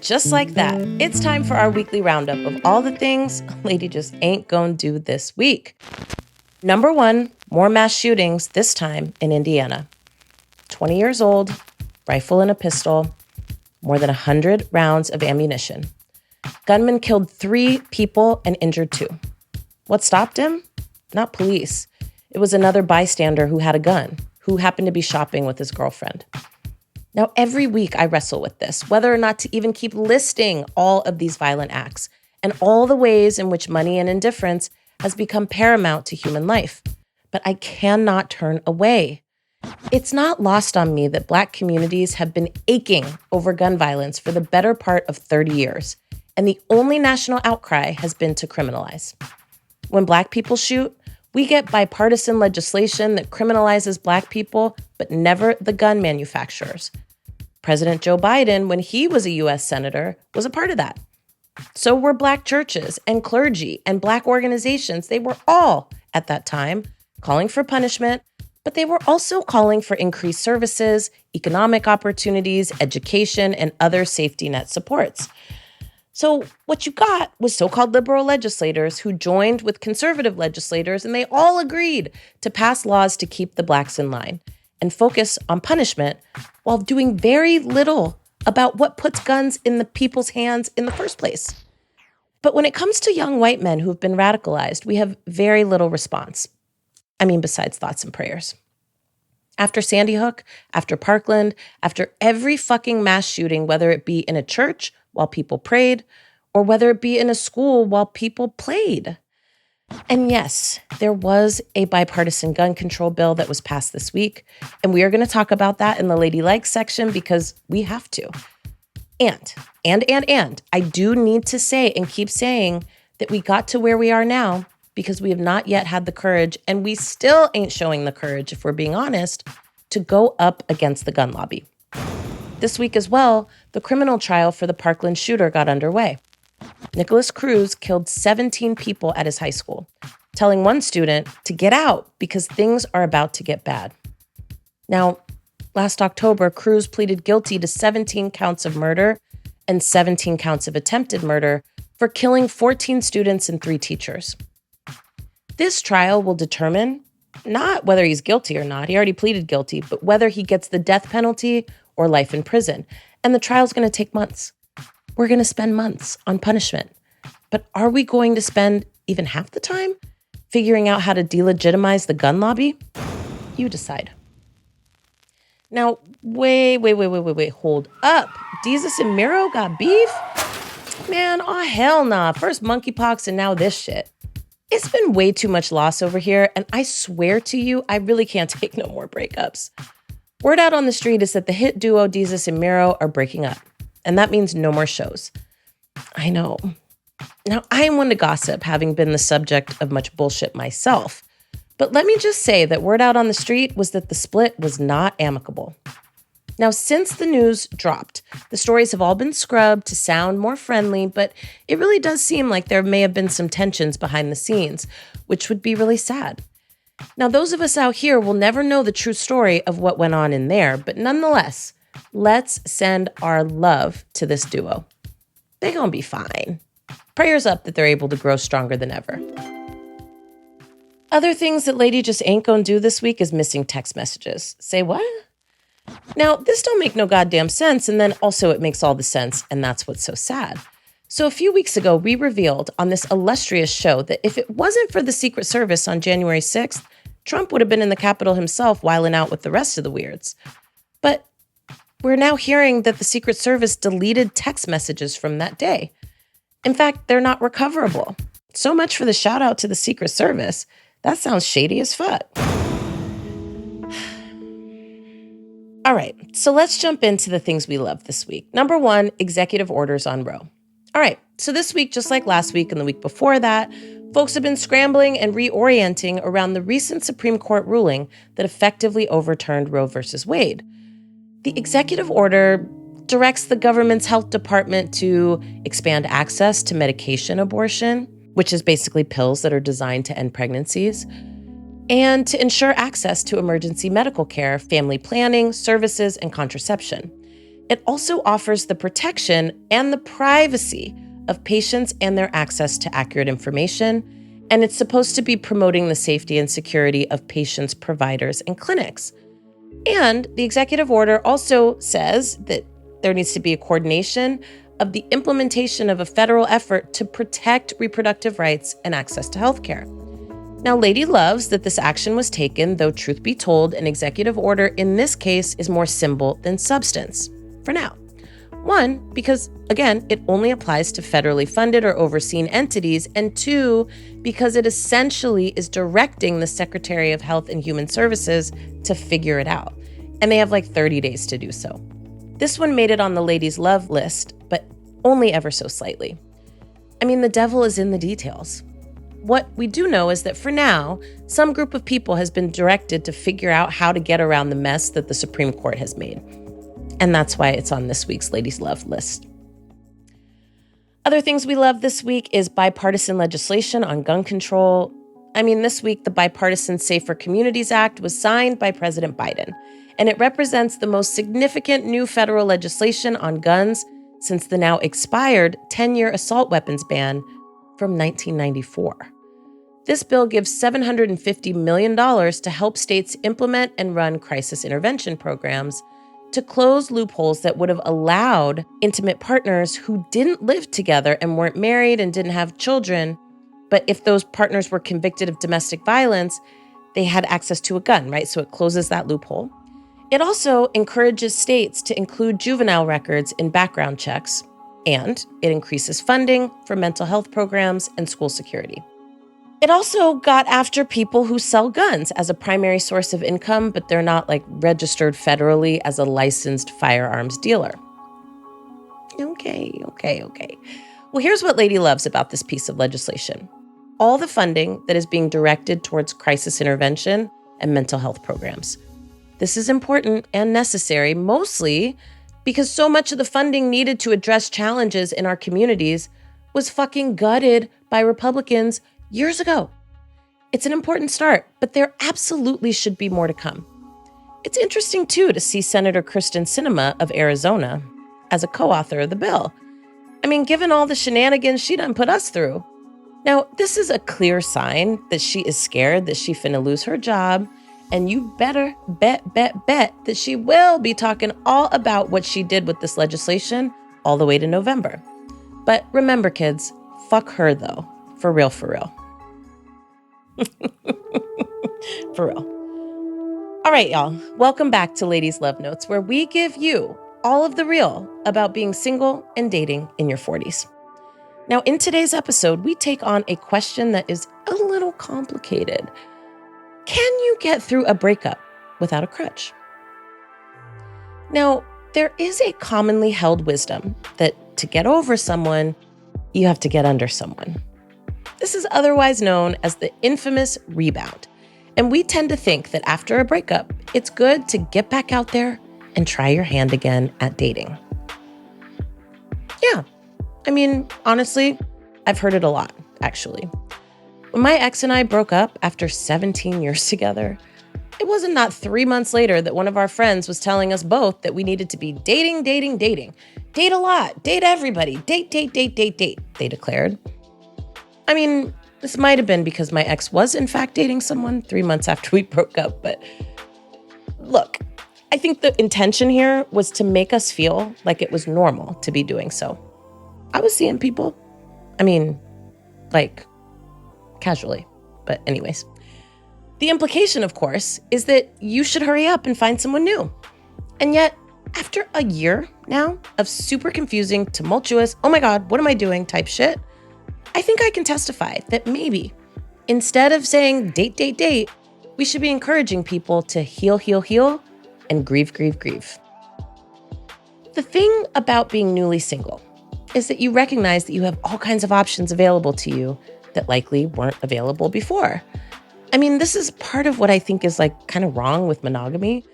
just like that, it's time for our weekly roundup of all the things a lady just ain't gonna do this week. Number 1, more mass shootings, this time in Indiana. 20 years old, rifle and a pistol, more than 100 rounds of ammunition. Gunman killed 3 people and injured 2. What stopped him? Not police. It was another bystander who had a gun, who happened to be shopping with his girlfriend. Now, every week I wrestle with this, whether or not to even keep listing all of these violent acts and all the ways in which money and indifference has become paramount to human life. But I cannot turn away. It's not lost on me that Black communities have been aching over gun violence for the better part of 30 years, and the only national outcry has been to criminalize. When Black people shoot, we get bipartisan legislation that criminalizes Black people, but never the gun manufacturers. President Joe Biden, when he was a U.S. Senator, was a part of that. So were Black churches and clergy and Black organizations. They were all, at that time, calling for punishment, but they were also calling for increased services, economic opportunities, education, and other safety net supports. So what you got was so-called liberal legislators who joined with conservative legislators, and they all agreed to pass laws to keep the Blacks in line and focus on punishment while doing very little about what puts guns in the people's hands in the first place. But when it comes to young white men who have been radicalized, we have very little response. Besides thoughts and prayers. After Sandy Hook, after Parkland, after every fucking mass shooting, whether it be in a church while people prayed, or whether it be in a school while people played. And yes, there was a bipartisan gun control bill that was passed this week, and we are going to talk about that in the Lady Likes section because we have to. And, I do need to say and keep saying that we got to where we are now because we have not yet had the courage, and we still ain't showing the courage, if we're being honest, to go up against the gun lobby. This week as well, the criminal trial for the Parkland shooter got underway. Nicholas Cruz killed 17 people at his high school, telling one student to get out because things are about to get bad. Now, last October, Cruz pleaded guilty to 17 counts of murder and 17 counts of attempted murder for killing 14 students and 3 teachers. This trial will determine not whether he's guilty or not, he already pleaded guilty, but whether he gets the death penalty or life in prison. And the trial's going to take months. We're going to spend months on punishment. But are we going to spend even half the time figuring out how to delegitimize the gun lobby? You decide. Now, wait, hold up. Desus Mero got beef? Man, oh hell nah. First monkeypox and now this shit. It's been way too much loss over here, and I swear to you, I really can't take no more breakups. Word out on the street is that the hit duo Desus and Mero are breaking up, and that means no more shows. I know. Now, I am one to gossip, having been the subject of much bullshit myself. But let me just say that word out on the street was that the split was not amicable. Now, since the news dropped, the stories have all been scrubbed to sound more friendly, but it really does seem like there may have been some tensions behind the scenes, which would be really sad. Now, those of us out here will never know the true story of what went on in there, but nonetheless, let's send our love to this duo. They're gonna be fine. Prayers up that they're able to grow stronger than ever. Other things that lady just ain't gonna do this week is missing text messages. Say what? Now, this don't make no goddamn sense, and then also it makes all the sense, and that's what's so sad. So a few weeks ago, we revealed on this illustrious show that if it wasn't for the Secret Service on January 6th, Trump would have been in the Capitol himself whiling out with the rest of the weirds. But we're now hearing that the Secret Service deleted text messages from that day. In fact, they're not recoverable. So much for the shout out to the Secret Service. That sounds shady as fuck. All right, so let's jump into the things we love this week. Number 1, executive orders on Roe. All right, so this week, just like last week and the week before that, folks have been scrambling and reorienting around the recent Supreme Court ruling that effectively overturned Roe versus Wade. The executive order directs the government's health department to expand access to medication abortion, which is basically pills that are designed to end pregnancies, and to ensure access to emergency medical care, family planning, services, and contraception. It also offers the protection and the privacy of patients and their access to accurate information, and it's supposed to be promoting the safety and security of patients, providers, and clinics. And the executive order also says that there needs to be a coordination of the implementation of a federal effort to protect reproductive rights and access to healthcare. Now, Lady loves that this action was taken, though truth be told, an executive order in this case is more symbol than substance, for now. One, because, again, it only applies to federally funded or overseen entities, and two, because it essentially is directing the Secretary of Health and Human Services to figure it out. And they have like 30 days to do so. This one made it on the ladies' love list, but only ever so slightly. I mean, the devil is in the details. What we do know is that for now, some group of people has been directed to figure out how to get around the mess that the Supreme Court has made. And that's why it's on this week's Ladies Love list. Other things we love this week is bipartisan legislation on gun control. I mean, this week, the Bipartisan Safer Communities Act was signed by President Biden, and it represents the most significant new federal legislation on guns since the now expired 10-year assault weapons ban from 1994. This bill gives $750 million to help states implement and run crisis intervention programs to close loopholes that would have allowed intimate partners who didn't live together and weren't married and didn't have children, but if those partners were convicted of domestic violence, they had access to a gun, right? So it closes that loophole. It also encourages states to include juvenile records in background checks, and it increases funding for mental health programs and school security. It also got after people who sell guns as a primary source of income, but they're not like registered federally as a licensed firearms dealer. Okay. Well, here's what Lady loves about this piece of legislation. All the funding that is being directed towards crisis intervention and mental health programs. This is important and necessary, mostly because so much of the funding needed to address challenges in our communities was fucking gutted by Republicans years ago. It's an important start, but there absolutely should be more to come. It's interesting, too, to see Senator Kyrsten Sinema of Arizona as a co-author of the bill. I mean, given all the shenanigans she done put us through. Now, this is a clear sign that she is scared that she finna lose her job, and you better bet that she will be talking all about what she did with this legislation all the way to November. But remember, kids, fuck her, though. For real. For real. All right, y'all. Welcome back to Ladies Love Notes, where we give you all of the real about being single and dating in your 40s. Now, in today's episode, we take on a question that is a little complicated. Can you get through a breakup without a crutch? Now, there is a commonly held wisdom that to get over someone, you have to get under someone. This is otherwise known as the infamous rebound. And we tend to think that after a breakup, it's good to get back out there and try your hand again at dating. Yeah, I mean, honestly, I've heard it a lot, actually. When my ex and I broke up after 17 years together, it wasn't not 3 months later that one of our friends was telling us both that we needed to be dating. Date a lot, date everybody, date, they declared. I mean, this might have been because my ex was in fact dating someone 3 months after we broke up, but look, I think the intention here was to make us feel like it was normal to be doing so. I was seeing people. I mean, like, casually, but anyways. The implication, of course, is that you should hurry up and find someone new. And yet, after a year now of super confusing, tumultuous, oh my God, what am I doing type shit, I think I can testify that maybe instead of saying date, we should be encouraging people to heal, and grieve. The thing about being newly single is that you recognize that you have all kinds of options available to you that likely weren't available before. I mean, this is part of what I think is like kind of wrong with monogamy.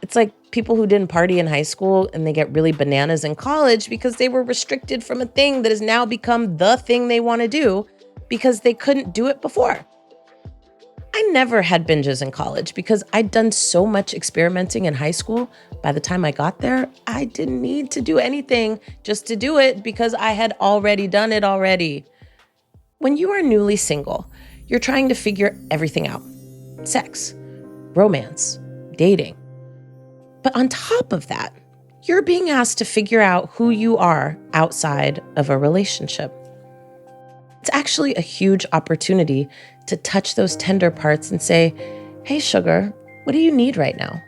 It's like people who didn't party in high school and they get really bananas in college because they were restricted from a thing that has now become the thing they want to do because they couldn't do it before. I never had binges in college because I'd done so much experimenting in high school. By the time I got there, I didn't need to do anything just to do it because I had already done it already. When you are newly single, you're trying to figure everything out. Sex, romance, dating. But on top of that, you're being asked to figure out who you are outside of a relationship. It's actually a huge opportunity to touch those tender parts and say, hey, sugar, what do you need right now?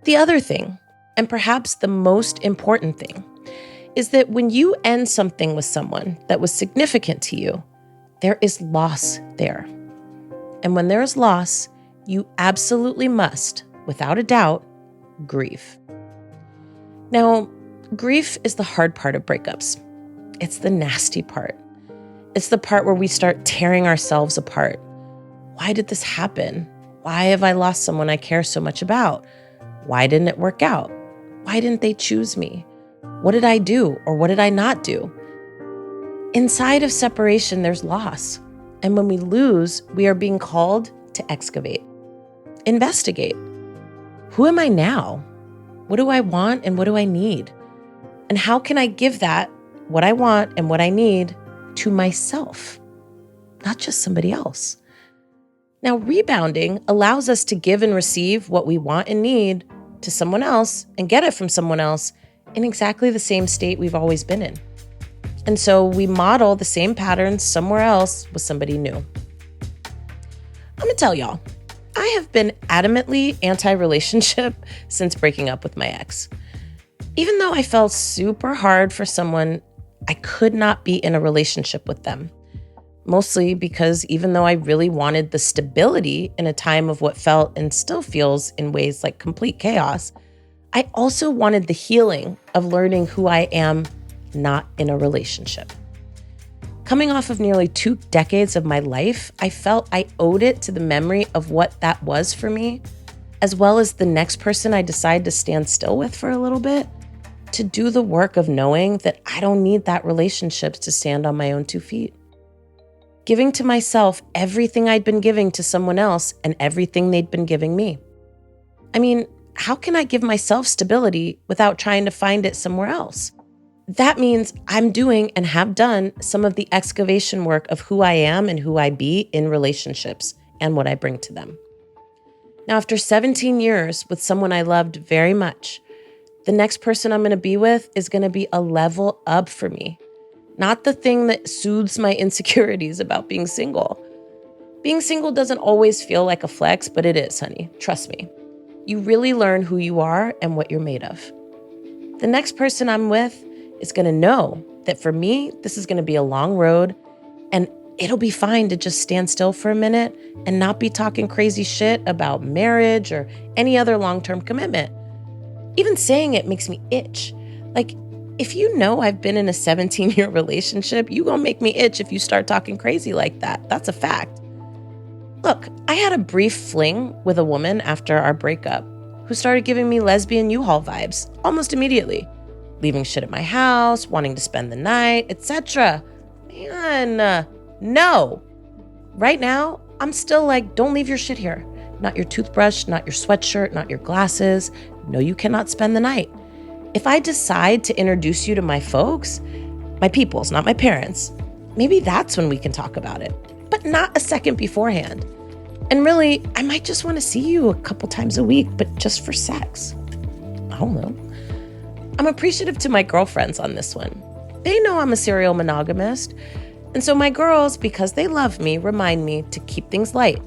The other thing, and perhaps the most important thing, is that when you end something with someone that was significant to you, there is loss there. And when there is loss, you absolutely must, without a doubt, grieve. Now, grief is the hard part of breakups. It's the nasty part. It's the part where we start tearing ourselves apart. Why did this happen? Why have I lost someone I care so much about? Why didn't it work out? Why didn't they choose me? What did I do or what did I not do? Inside of separation, there's loss. And when we lose, we are being called to excavate, investigate. Who am I now? What do I want and what do I need? And how can I give that, what I want and what I need, to myself, not just somebody else? Now, rebounding allows us to give and receive what we want and need to someone else and get it from someone else in exactly the same state we've always been in. And so we model the same patterns somewhere else with somebody new. I'm gonna tell y'all, I have been adamantly anti-relationship since breaking up with my ex. Even though I fell super hard for someone, I could not be in a relationship with them. Mostly because even though I really wanted the stability in a time of what felt and still feels in ways like complete chaos, I also wanted the healing of learning who I am not in a relationship. Coming off of nearly 2 decades of my life, I felt I owed it to the memory of what that was for me, as well as the next person I decide to stand still with for a little bit, to do the work of knowing that I don't need that relationship to stand on my own 2 feet. Giving to myself everything I'd been giving to someone else and everything they'd been giving me. I mean, how can I give myself stability without trying to find it somewhere else? That means I'm doing and have done some of the excavation work of who I am and who I be in relationships and what I bring to them. Now, after 17 years with someone I loved very much, the next person I'm going to be with is going to be a level up for me, not the thing that soothes my insecurities about being single. Being single doesn't always feel like a flex, but it is, honey. Trust me. You really learn who you are and what you're made of. The next person I'm with is going to know that for me, this is going to be a long road, and it'll be fine to just stand still for a minute and not be talking crazy shit about marriage or any other long-term commitment. Even saying it makes me itch. Like, if you know I've been in a 17-year relationship, you gonna make me itch if you start talking crazy like that. That's a fact. Look, I had a brief fling with a woman after our breakup who started giving me lesbian U-Haul vibes almost immediately. Leaving shit at my house, wanting to spend the night, etc. Man, no. Right now, I'm still like, don't leave your shit here. Not your toothbrush, not your sweatshirt, not your glasses. No, you cannot spend the night. If I decide to introduce you to my folks, my peoples, not my parents, maybe that's when we can talk about it, but not a second beforehand. And really, I might just want to see you a couple times a week, but just for sex. I don't know. I'm appreciative to my girlfriends on this one. They know I'm a serial monogamist. And so my girls, because they love me, remind me to keep things light,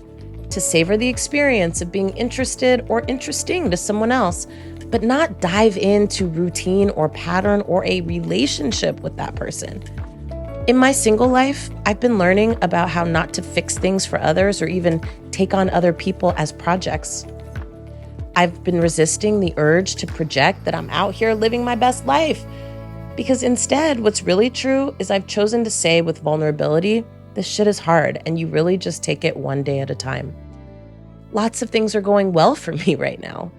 to savor the experience of being interested or interesting to someone else, but not dive into routine or pattern or a relationship with that person. In my single life, I've been learning about how not to fix things for others or even take on other people as projects. I've been resisting the urge to project that I'm out here living my best life, because instead, what's really true is I've chosen to say with vulnerability, this shit is hard and you really just take it one day at a time. Lots of things are going well for me right now.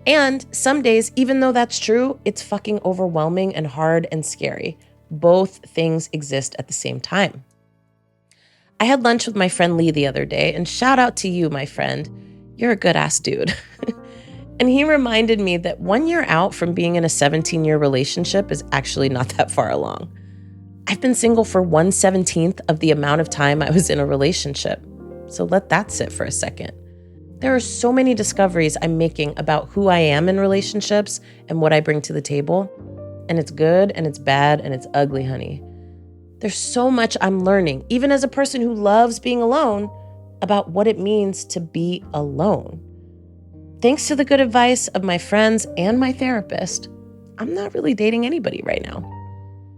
And some days, even though that's true, it's fucking overwhelming and hard and scary. Both things exist at the same time. I had lunch with my friend Lee the other day, and shout out to you, my friend. You're a good-ass dude. And he reminded me that 1 year out from being in a 17-year relationship is actually not that far along. I've been single for 1/17 of the amount of time I was in a relationship. So let that sit for a second. There are so many discoveries I'm making about who I am in relationships and what I bring to the table. And it's good and it's bad and it's ugly, honey. There's so much I'm learning, even as a person who loves being alone, about what it means to be alone. Thanks to the good advice of my friends and my therapist, I'm not really dating anybody right now.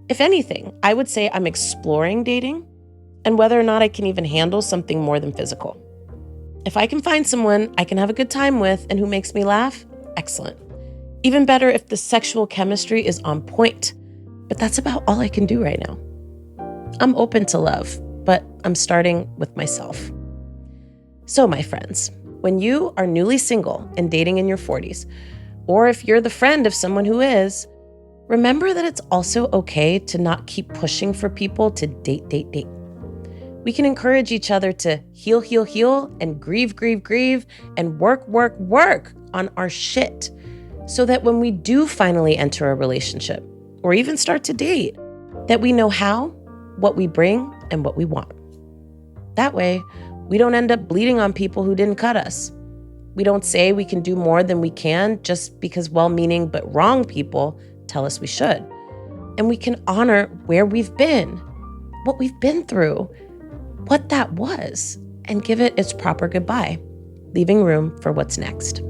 If anything, I would say I'm exploring dating and whether or not I can even handle something more than physical. If I can find someone I can have a good time with and who makes me laugh, excellent. Even better if the sexual chemistry is on point, but that's about all I can do right now. I'm open to love, but I'm starting with myself. So, my friends, when you are newly single and dating in your 40s, or if you're the friend of someone who is, remember that it's also okay to not keep pushing for people to date. We can encourage each other to heal, and grieve, and work on our shit so that when we do finally enter a relationship or even start to date, that we know how, what we bring, and what we want. That way, we don't end up bleeding on people who didn't cut us. We don't say we can do more than we can just because well-meaning but wrong people tell us we should. And we can honor where we've been, what we've been through, what that was, and give it its proper goodbye, leaving room for what's next.